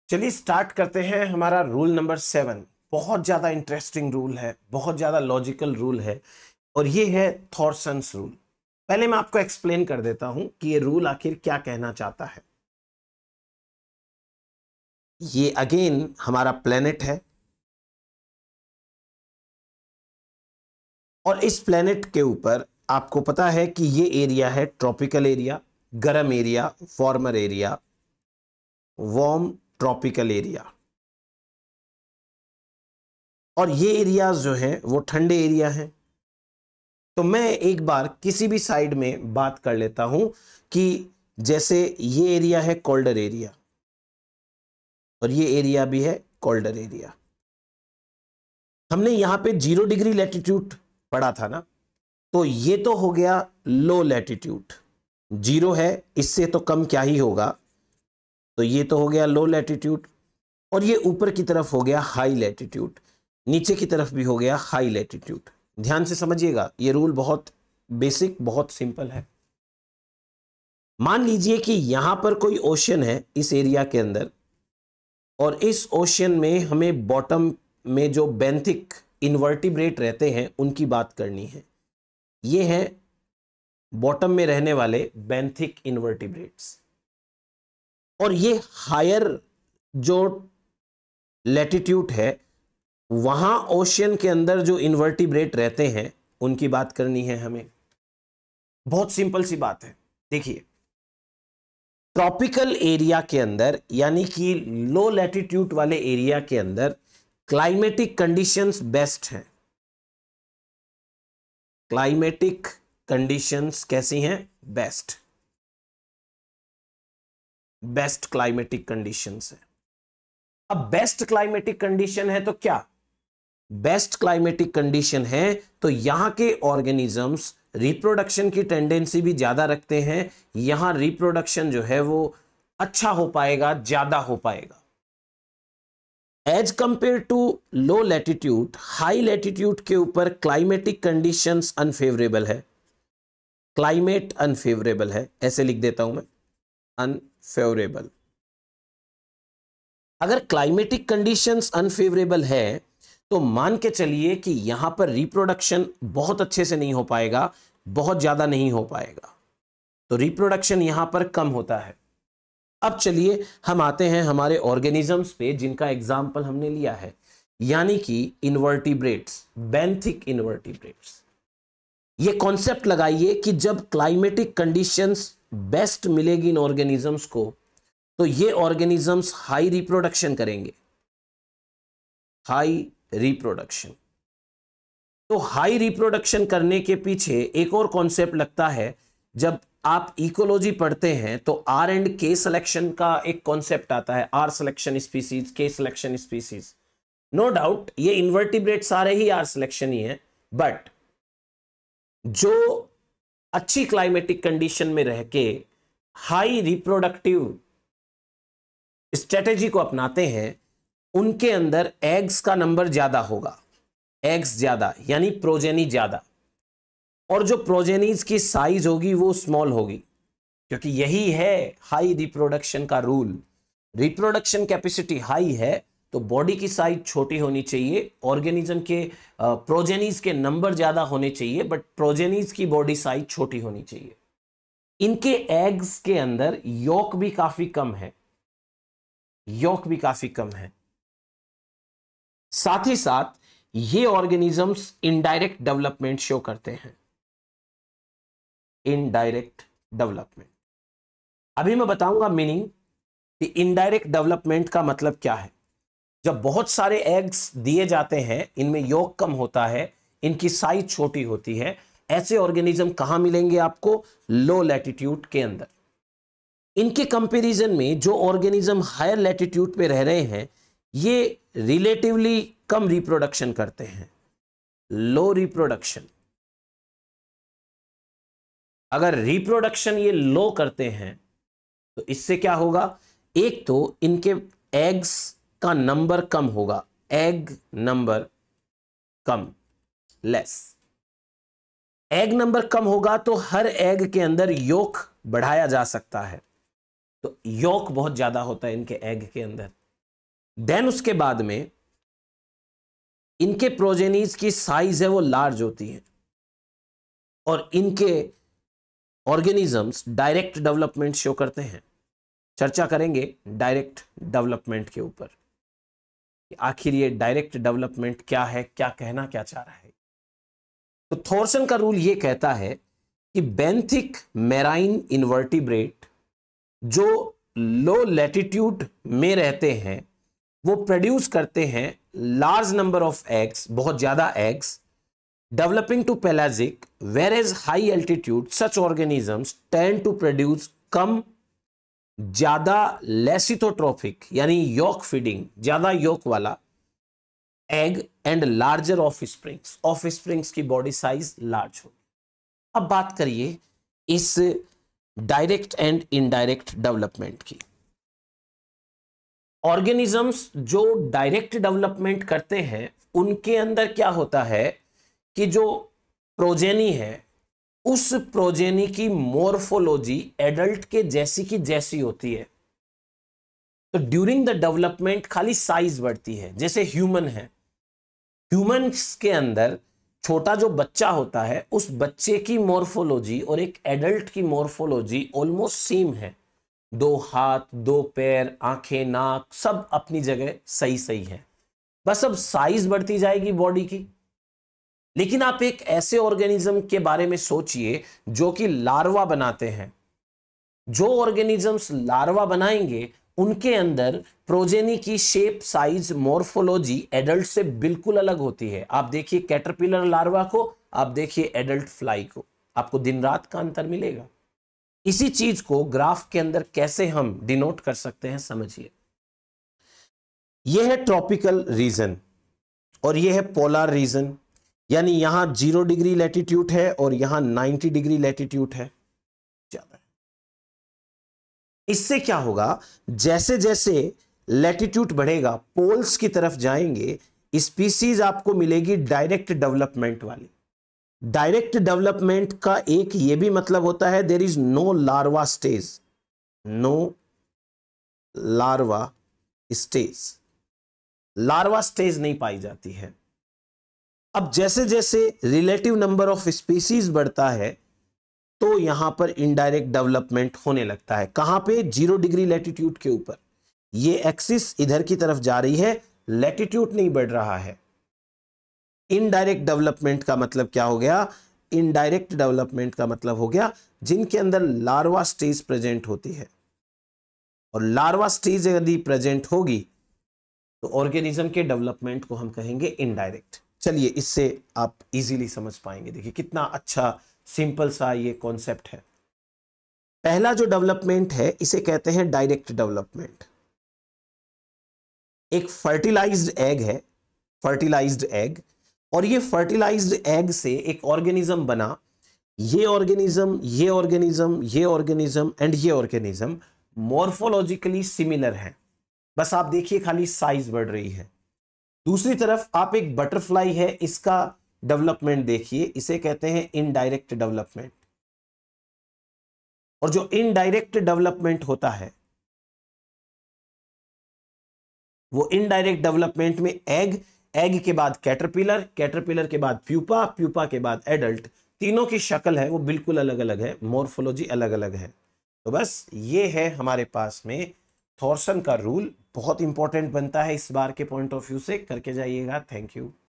चलिए स्टार्ट करते हैं हमारा रूल नंबर 7। बहुत ज्यादा इंटरेस्टिंग रूल है, बहुत ज्यादा लॉजिकल रूल है और ये है थॉरसन्स रूल। पहले मैं आपको एक्सप्लेन कर देता हूं कि ये रूल आखिर क्या कहना चाहता है। ये अगेन हमारा प्लेनेट है और इस प्लेनेट के ऊपर आपको पता है कि ये एरिया है ट्रॉपिकल एरिया, गर्म area, warmer area, warm tropical area. और ये एरियाज जो हैं वो ठंडे एरिया हैं। तो मैं एक बार किसी भी साइड में बात कर लेता हूं कि जैसे ये एरिया है कोल्डर एरिया और ये एरिया भी है कोल्डर एरिया। हमने यहां पे 0 डिग्री लैटिट्यूड पढ़ा था ना, तो ये तो हो गया लो लैटिट्यूड। 0 है, इससे तो कम क्या ही होगा, तो ये तो हो गया लो लैटिट्यूड। और ये ऊपर की तरफ हो गया हाई लैटिट्यूड, नीचे की तरफ भी हो गया हाई लैटिट्यूड। ध्यान से समझिएगा, ये रूल बहुत बेसिक, बहुत सिंपल है। मान लीजिए कि यहां पर कोई ओशन है इस एरिया के अंदर और इस ओशन में हमें बॉटम में जो बेंथिक इन्वर्टिब्रेट रहते हैं उनकी बात करनी है। ये है बॉटम में रहने वाले बेंथिक इन्वर्टिब्रेट्स। और ये हायर जो लैटिट्यूड है वहां ओशियन के अंदर जो इन्वर्टिब्रेट रहते हैं उनकी बात करनी है हमें। बहुत सिंपल सी बात है। देखिए, ट्रॉपिकल एरिया के अंदर यानी कि लो लैटिट्यूड वाले एरिया के अंदर क्लाइमेटिक कंडीशंस बेस्ट हैं। क्लाइमेटिक कंडीशंस कैसी हैं? बेस्ट क्लाइमेटिक कंडीशंस है। अब बेस्ट क्लाइमेटिक कंडीशन है तो क्या? बेस्ट क्लाइमेटिक कंडीशन है तो यहां के ऑर्गेनिजम्स रिप्रोडक्शन की टेंडेंसी भी ज्यादा रखते हैं। यहां रिप्रोडक्शन जो है वो अच्छा हो पाएगा, ज्यादा हो पाएगा। As compare to low latitude, high latitude के ऊपर क्लाइमेटिक कंडीशंस अनफेवरेबल है। क्लाइमेट अनफेवरेबल है, ऐसे लिख देता हूं मैं, अनफेवरेबल। अगर क्लाइमेटिक कंडीशंस अनफेवरेबल है तो मान के चलिए कि यहां पर रिप्रोडक्शन बहुत अच्छे से नहीं हो पाएगा, बहुत ज्यादा नहीं हो पाएगा, तो रिप्रोडक्शन यहां पर कम होता है। अब चलिए हम आते हैं हमारे ऑर्गेनिजम्स पे जिनका एग्जाम्पल हमने लिया है, यानी कि इन्वर्टिब्रेट्स, बेंथिक इन्वर्टिब्रेट्स। ये कॉन्सेप्ट लगाइए कि जब क्लाइमेटिक कंडीशंस बेस्ट मिलेगी इन ऑर्गेनिजम्स को तो ये ऑर्गेनिजम्स हाई रिप्रोडक्शन करेंगे। हाई रिप्रोडक्शन, तो हाई रिप्रोडक्शन करने के पीछे एक और कॉन्सेप्ट लगता है। जब आप इकोलॉजी पढ़ते हैं तो आर एंड के सिलेक्शन का एक कॉन्सेप्ट आता है। आर सिलेक्शन स्पीसीज, के सिलेक्शन स्पीसीज। नो डाउट ये इन्वर्टिब्रेट सारे ही आर सिलेक्शन ही है, बट जो अच्छी क्लाइमेटिक कंडीशन में रह के हाई रिप्रोडक्टिव स्ट्रेटेजी को अपनाते हैं उनके अंदर एग्स का नंबर ज्यादा होगा। एग्स ज्यादा यानी प्रोजेनी ज्यादा, और जो प्रोजेनीज की साइज होगी वो स्मॉल होगी, क्योंकि यही है हाई रिप्रोडक्शन का रूल। रिप्रोडक्शन कैपेसिटी हाई है तो बॉडी की साइज छोटी होनी चाहिए, ऑर्गेनिज्म के प्रोजेनीज के नंबर ज्यादा होने चाहिए, बट प्रोजेनीज की बॉडी साइज छोटी होनी चाहिए। इनके एग्स के अंदर यॉक भी काफी कम है, यॉक भी काफी कम है। साथ ही साथ ये ऑर्गेनिजम्स इनडायरेक्ट डेवलपमेंट शो करते हैं। इनडायरेक्ट डेवलपमेंट, अभी मैं बताऊंगा मीनिंग कि इनडायरेक्ट डेवलपमेंट का मतलब क्या है। जब बहुत सारे एग्स दिए जाते हैं, इनमें यॉक कम होता है, इनकी साइज छोटी होती है, ऐसे ऑर्गेनिज्म कहां मिलेंगे आपको? लो लैटिट्यूड के अंदर। इनके कंपैरिजन में जो ऑर्गेनिज्म हायर लैटिट्यूड पे रह रहे हैं ये रिलेटिवली कम रिप्रोडक्शन करते हैं, लो रिप्रोडक्शन। अगर रिप्रोडक्शन ये लो करते हैं तो इससे क्या होगा? एक तो इनके एग्स का नंबर कम होगा, एग नंबर कम, लेस। एग नंबर कम होगा तो हर एग के अंदर यॉक बढ़ाया जा सकता है, तो यॉक बहुत ज्यादा होता है इनके एग के अंदर। देन उसके बाद में इनके प्रोजेनीज की साइज है वो लार्ज होती है और इनके ऑर्गेनिजम्स डायरेक्ट डेवलपमेंट शो करते हैं। चर्चा करेंगे डायरेक्ट डेवलपमेंट के ऊपर, आखिर ये डायरेक्ट डेवलपमेंट क्या है, क्या कहना क्या चाह रहा है। तो थॉर्सन का रूल ये कहता है कि बेंथिक मैराइन इन्वर्टिब्रेट जो लो लैटिट्यूड में रहते हैं वो प्रोड्यूस करते हैं लार्ज नंबर ऑफ एग्स, बहुत ज्यादा eggs, developing to pelagic, whereas high altitude such organisms tend to produce कम, ज्यादा लेसिथोट्रोफिक यानी योक फीडिंग, ज्यादा योक वाला egg and larger offsprings की बॉडी साइज लार्ज हो। अब बात करिए इस डायरेक्ट एंड इनडायरेक्ट डेवलपमेंट की। ऑर्गेनिजम्स जो डायरेक्ट डेवलपमेंट करते हैं उनके अंदर क्या होता है कि जो प्रोजेनी है उस प्रोजेनी की मोर्फोलॉजी एडल्ट के जैसी की जैसी होती है। तो ड्यूरिंग द डेवलपमेंट खाली साइज बढ़ती है। जैसे ह्यूमन है, ह्यूमंस के अंदर छोटा जो बच्चा होता है उस बच्चे की मोर्फोलॉजी और एक एडल्ट की मोर्फोलॉजी ऑलमोस्ट सेम है। 2 हाथ, 2 पैर, आंखें, नाक सब अपनी जगह सही सही है, बस अब साइज बढ़ती जाएगी बॉडी की। लेकिन आप एक ऐसे ऑर्गेनिज्म के बारे में सोचिए जो कि लार्वा बनाते हैं। जो ऑर्गेनिजम्स लार्वा बनाएंगे उनके अंदर प्रोजेनी की शेप, साइज, मोर्फोलॉजी एडल्ट से बिल्कुल अलग होती है। आप देखिए कैटरपिलर लार्वा को, आप देखिए एडल्ट फ्लाई को, आपको दिन रात का अंतर मिलेगा। इसी चीज को ग्राफ के अंदर कैसे हम डिनोट कर सकते हैं, समझिए। यह है ट्रॉपिकल रीजन और यह है पोलर रीजन, यानी यहां 0 डिग्री लैटिट्यूड है और यहां 90 डिग्री लैटिट्यूड है। ज्यादा इससे क्या होगा, जैसे जैसे लैटिट्यूड बढ़ेगा, पोल्स की तरफ जाएंगे, स्पीसीज आपको मिलेगी डायरेक्ट डेवलपमेंट वाली। डायरेक्ट डेवलपमेंट का एक यह भी मतलब होता है there is no larva stage, no larva stage, larva stage नहीं पाई जाती है। अब जैसे जैसे रिलेटिव नंबर ऑफ स्पीसीज बढ़ता है तो यहां पर इनडायरेक्ट डेवलपमेंट होने लगता है। कहां पे, 0 डिग्री लैटिट्यूड के ऊपर। ये एक्सिस इधर की तरफ जा रही है, लैटिट्यूड नहीं बढ़ रहा है। इनडायरेक्ट डेवलपमेंट का मतलब क्या हो गया, इनडायरेक्ट डेवलपमेंट का मतलब हो गया जिनके अंदर लार्वा स्टेज प्रेजेंट होती है। और लार्वा स्टेज यदि प्रेजेंट होगी तो ऑर्गेनिज्म के डेवलपमेंट को हम कहेंगे इनडायरेक्ट। चलिए इससे आप इजीली समझ पाएंगे। देखिए कितना अच्छा सिंपल सा ये कॉन्सेप्ट है। पहला जो डेवलपमेंट है इसे कहते हैं डायरेक्ट डेवलपमेंट। एक फर्टिलाइज्ड एग है, फर्टिलाइज्ड एग, और ये फर्टिलाइज्ड एग से एक ऑर्गेनिज्म बना। ये ऑर्गेनिज्म, ये ऑर्गेनिज्म, ये ऑर्गेनिज्म एंड ये ऑर्गेनिज्म मॉर्फोलॉजिकली सिमिलर है, बस आप देखिए खाली साइज बढ़ रही है। दूसरी तरफ आप एक बटरफ्लाई है, इसका डेवलपमेंट देखिए, इसे कहते हैं इनडायरेक्ट डेवलपमेंट। और जो इनडायरेक्ट डेवलपमेंट होता है वो इनडायरेक्ट डेवलपमेंट में एग, एग के बाद कैटरपिलर, कैटरपिलर के बाद प्यूपा, प्यूपा के बाद एडल्ट, तीनों की शक्ल है वो बिल्कुल अलग अलग है, मॉर्फोलॉजी अलग अलग है। तो बस ये है हमारे पास में थॉर्सन का रूल, बहुत इंपॉर्टेंट बनता है इस बार के पॉइंट ऑफ व्यू से, करके जाइएगा। Thank you.